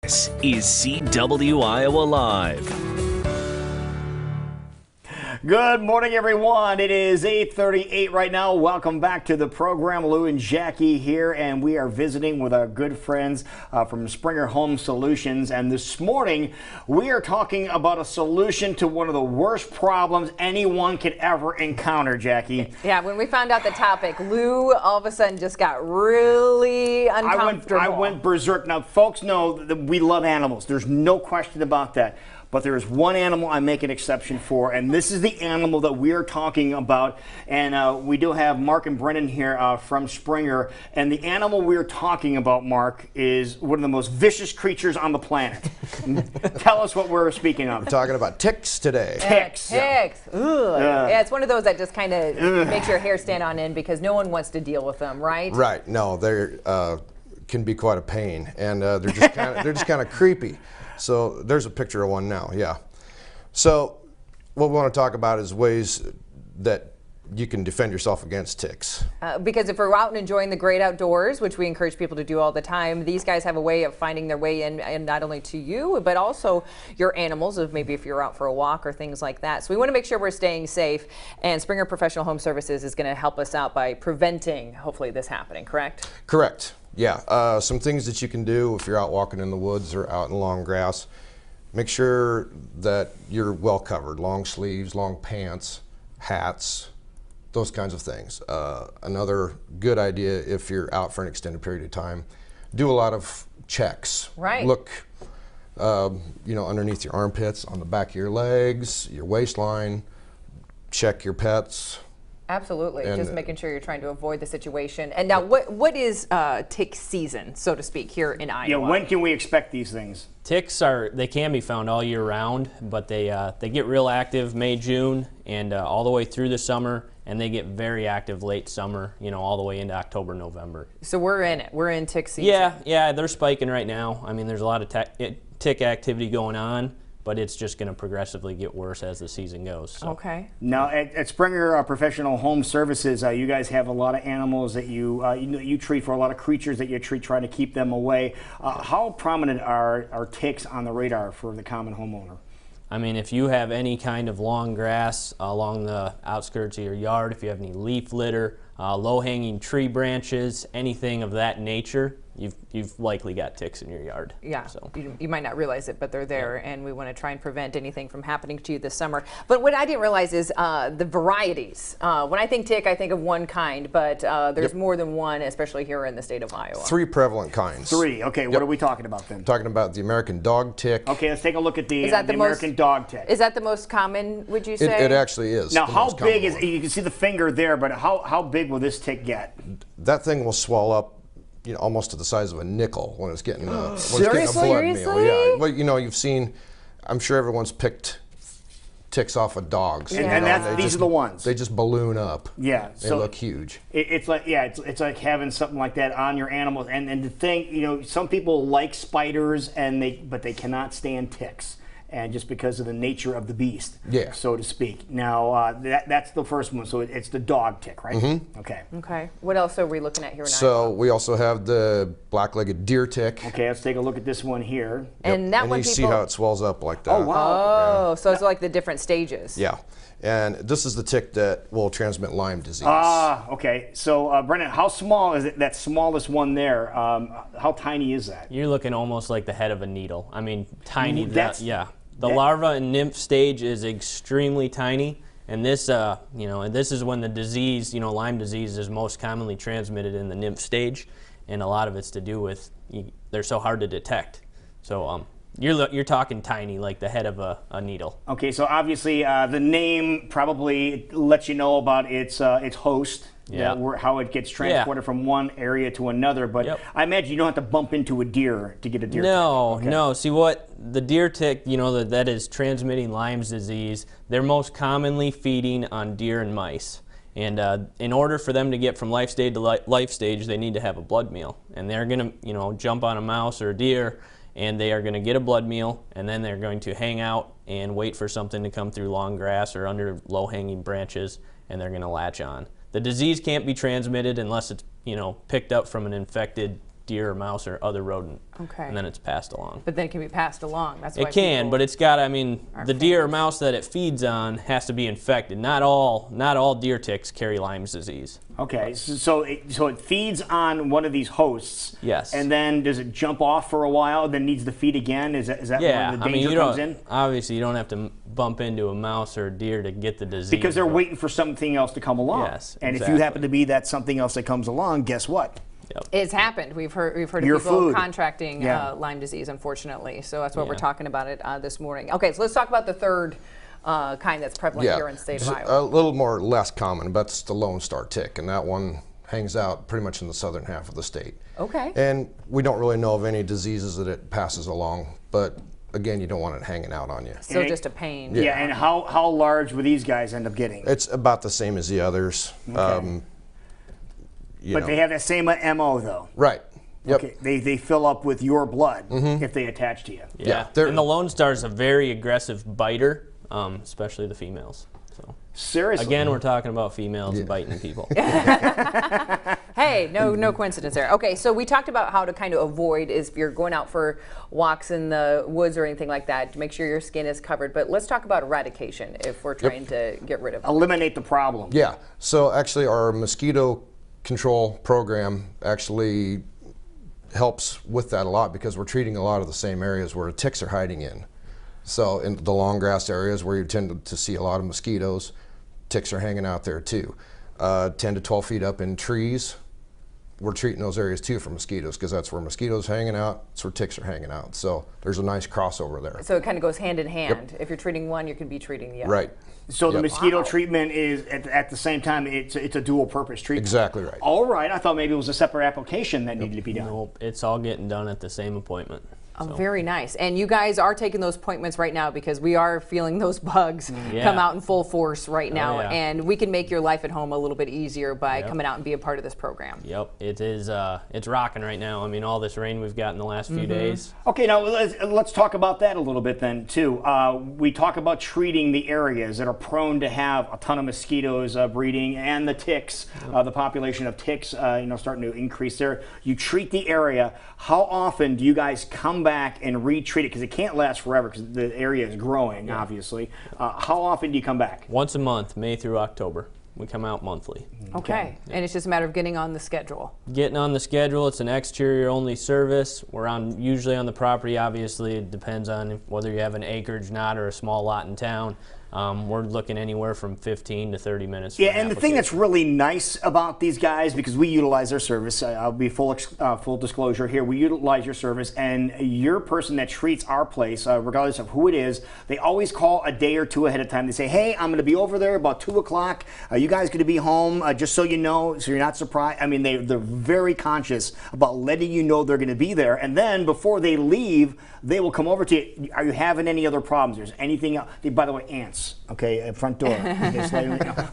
This is CWI Live. Good morning, everyone. It is 8:38 right now. Welcome back to the program. Lou and Jackie here, and we are visiting with our good friends from Springer Home Solutions. And this morning, we are talking about a solution to one of the worst problems anyone could ever encounter, Jackie. Yeah, when we found out the topic, Lou all of a sudden just got really uncomfortable. I went berserk. Now, folks know that we love animals. There's no question about that. But there is one animal I make an exception for, and this is the animal that we are talking about. And we do have Mark and Brennan here from Springer. And the animal we are talking about, Mark, is one of the most vicious creatures on the planet. Tell us what we're speaking of. We're talking about ticks today. Ticks. Ticks. Yeah, it's one of those that just kind of makes your hair stand on end because no one wants to deal with them, right? Right. No, they can be quite a pain, and they're just kind of creepy. So there's a picture of one now, yeah. So what we want to talk about is ways that you can defend yourself against ticks. Because if we're out and enjoying the great outdoors, which we encourage people to do all the time, these guys have a way of finding their way in, and not only to you, but also your animals, maybe if you're out for a walk or things like that. So we want to make sure we're staying safe, and Springer Professional Home Services is going to help us out by preventing, hopefully, this happening, correct? Correct. Yeah, some things that you can do if you're out walking in the woods or out in long grass. Make sure that you're well covered, long sleeves, long pants, hats, those kinds of things. Another good idea if you're out for an extended period of time, do a lot of checks. Right. Look, underneath your armpits, on the back of your legs, your waistline, check your pets. Absolutely, just making sure you're trying to avoid the situation. And now, what is tick season, so to speak, here in Iowa? Yeah, when can we expect these things? Ticks they can be found all year round, but they get real active May, June, and all the way through the summer, and they get very active late summer, all the way into October, November. So we're in it. We're in tick season. Yeah, they're spiking right now. I mean, there's a lot of tick activity going on, but it's just going to progressively get worse as the season goes. So. Okay. Now, at Springer Professional Home Services, you guys have a lot of animals that you treat, for a lot of creatures that you treat, trying to keep them away. How prominent are ticks on the radar for the common homeowner? I mean, if you have any kind of long grass along the outskirts of your yard, if you have any leaf litter, low-hanging tree branches, anything of that nature, you've likely got ticks in your yard. Yeah, so. You might not realize it, but they're there, and we want to try and prevent anything from happening to you this summer. But what I didn't realize is the varieties. When I think tick, I think of one kind, but there's more than one, especially here in the state of Iowa. 3 prevalent kinds. 3, okay. What are we talking about then? Talking about the American dog tick. Okay, let's take a look at the American dog tick. Is that the most common, would you say? It actually is. Now, how big is it? You can see the finger there, but how big will this tick get? That thing will swell up, almost to the size of a nickel when it's getting, when it's getting a blood meal. Yeah. Well, you've seen, I'm sure everyone's picked ticks off of dogs. Yeah. And these are the ones. They just balloon up. Yeah. They look huge. It's like, it's like having something like that on your animals. And the thing, some people like spiders, but they cannot stand ticks. And just because of the nature of the beast, so to speak. Now, that's the first one. So it's the dog tick, right? Mm-hmm. Okay. Okay. What else are we looking at here in Iowa? So we also have the black-legged deer tick. Okay, let's take a look at this one here. And that one, you see how it swells up like that. Oh, wow. Oh, so it's like the different stages. Yeah. And this is the tick that will transmit Lyme disease. Okay. So, Brennan, how small is it? That smallest one there, how tiny is that? You're looking almost like the head of a needle. I mean, tiny. The larva and nymph stage is extremely tiny, and this, this is when the disease, Lyme disease, is most commonly transmitted in the nymph stage, and a lot of it's to do with they're so hard to detect. So you're talking tiny, like the head of a needle. Okay, so obviously the name probably lets you know about its host. Yeah, how it gets transported from one area to another. But I imagine you don't have to bump into a deer to get a deer tick. No. See, what the deer tick, that is transmitting Lyme's disease, they're most commonly feeding on deer and mice. And in order for them to get from life stage to life stage, they need to have a blood meal. And they're going to, jump on a mouse or a deer, and they are going to get a blood meal, and then they're going to hang out and wait for something to come through long grass or under low-hanging branches, and they're going to latch on. The disease can't be transmitted unless it's, picked up from an infected deer or mouse or other rodent. Okay. And then it's passed along. But then it can be passed along. That's why It can, people but it's got, I mean, aren't the deer or fans. mouse that it feeds on has to be infected. Not all deer ticks carry Lyme's disease. Okay, so it feeds on one of these hosts. Yes. And then does it jump off for a while, then needs to feed again? Is that Yeah, when the I mean, danger you comes don't, in? obviously you don't have to bump into a mouse or a deer to get the disease. Because they're but- waiting for something else to come along. Yes, and if you exactly. happen to be that something else that comes along, guess what? Yep. It's happened. We've heard Your of people food. contracting Yeah. Lyme disease, unfortunately. So that's what we're Yeah. talking about it this morning. Okay, so let's talk about the third kind that's prevalent here in the state of Iowa. A little more less common, but it's the Lone Star tick, and that one hangs out pretty much in the southern half of the state. Okay. And we don't really know of any diseases that it passes along, but again, you don't want it hanging out on you. So And- just a pain. Yeah, and how large would these guys end up getting? It's about the same as the others. But they have that same MO though. Right. Yep. Okay, they fill up with your blood if they attach to you. Yeah, they're- and the Lone Star is a very aggressive biter, especially the females. So Seriously. again, we're talking about females biting people. Hey, no coincidence there. Okay, so we talked about how to kind of avoid is if you're going out for walks in the woods or anything like that, to make sure your skin is covered. But let's talk about eradication if we're trying to get rid of it. Eliminate the problem. Yeah. So actually, our mosquito control program actually helps with that a lot because we're treating a lot of the same areas where ticks are hiding in. So in the long grass areas where you tend to see a lot of mosquitoes, ticks are hanging out there too. 10 to 12 feet up in trees, we're treating those areas too for mosquitoes because that's where mosquitoes hanging out, that's where ticks are hanging out. So there's a nice crossover there. So it kind of goes hand in hand. If you're treating one, you can be treating the other. Right. So the Yep. mosquito treatment is at the same time it's a dual purpose treatment. Exactly right. All right, I thought maybe it was a separate application that needed to be done. Nope, it's all getting done at the same appointment. Oh, very nice. And you guys are taking those appointments right now because we are feeling those bugs come out in full force right now. yeah. And we can make your life at home a little bit easier by coming out and being a part of this program. Yep, it is. It's rocking right now. I mean, all this rain we've got in the last few days. Okay, now let's talk about that a little bit then too. We talk about treating the areas that are prone to have a ton of mosquitoes breeding and the ticks, the population of ticks, starting to increase there. You treat the area. How often do you guys come back and retreat it? Because it can't last forever because the area is growing, obviously. How often do you come back? Once a month, May through October. We come out monthly. Okay. And it's just a matter of getting on the schedule. Getting on the schedule, it's an exterior only service. We're usually on the property, obviously. It depends on whether you have an acreage, not, or a small lot in town. We're looking anywhere from 15 to 30 minutes. For Yeah, an and the thing that's application. really nice about these guys, because we utilize their service, I'll be full disclosure here, we utilize your service, and your person that treats our place, regardless of who it is, they always call a day or two ahead of time. They say, hey, I'm going to be over there about 2 o'clock. Are you guys going to be home? Just so you know, so you're not surprised. I mean, they're very conscious about letting you know they're going to be there, and then before they leave, they will come over to you. Are you having any other problems? There's anything else? By the way, ants. Okay, at front door.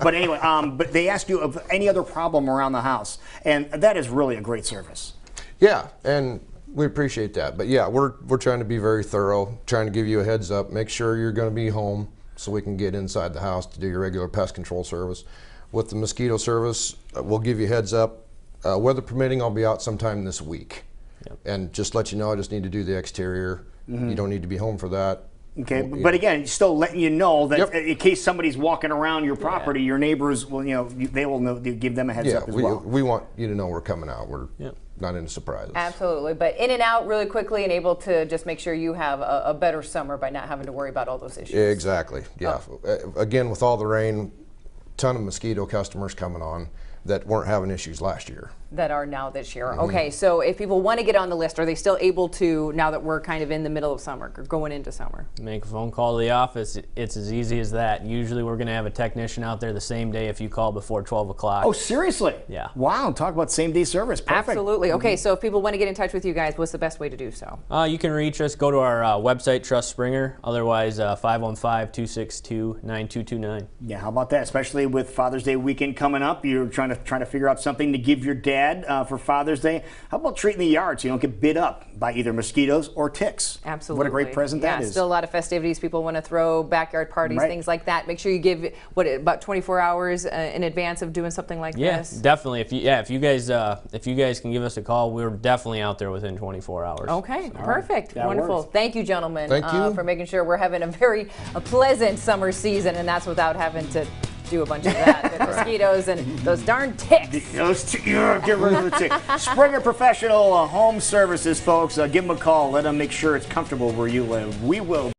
But anyway, but they ask you of any other problem around the house, and that is really a great service. Yeah, and we appreciate that. But yeah, we're trying to be very thorough, trying to give you a heads up, make sure you're going to be home so we can get inside the house to do your regular pest control service. With the mosquito service, we'll give you a heads up. Weather permitting, I'll be out sometime this week. Yep. And just let you know, I just need to do the exterior. You don't need to be home for that. Okay, but again, still letting you know that Yep. in case somebody's walking around your property, your neighbors will, they will know. You give them a heads Yeah, up as well. we want you to know we're coming out. We're Yep. not into surprises. Absolutely. But in and out really quickly and able to just make sure you have a better summer by not having to worry about all those issues. Exactly, yeah. Again, with all the rain, ton of mosquito customers coming on that weren't having issues last year. That are now this year. Okay, so if people want to get on the list, are they still able to, now that we're kind of in the middle of summer, or going into summer? Make a phone call to the office. It's as easy as that. Usually we're going to have a technician out there the same day if you call before 12 o'clock. Oh, seriously? Yeah. Wow, talk about same day service. Perfect. Absolutely. Okay, so if people want to get in touch with you guys, what's the best way to do so? You can reach us. Go to our website, Trust Springer. Otherwise, 515-262-9229. Yeah, how about that? Especially with Father's Day weekend coming up, you're trying to figure out something to give your dad dad for Father's Day, how about treating the yard so you don't get bit up by either mosquitoes or ticks? Absolutely. What a great present that is. Still a lot of festivities. People want to throw backyard parties, Right. things like that. Make sure you give about 24 hours in advance of doing something like Yes, this. definitely. If you guys can give us a call, we're definitely out there within 24 hours. Okay, perfect. That Wonderful. works. Thank you, gentlemen, Thank you. for making sure we're having a pleasant summer season, and that's without having to do a bunch of that with mosquitoes and those darn ticks. Get rid of the tick. Springer Professional Home Services, folks. Give them a call. Let them make sure it's comfortable where you live. We will.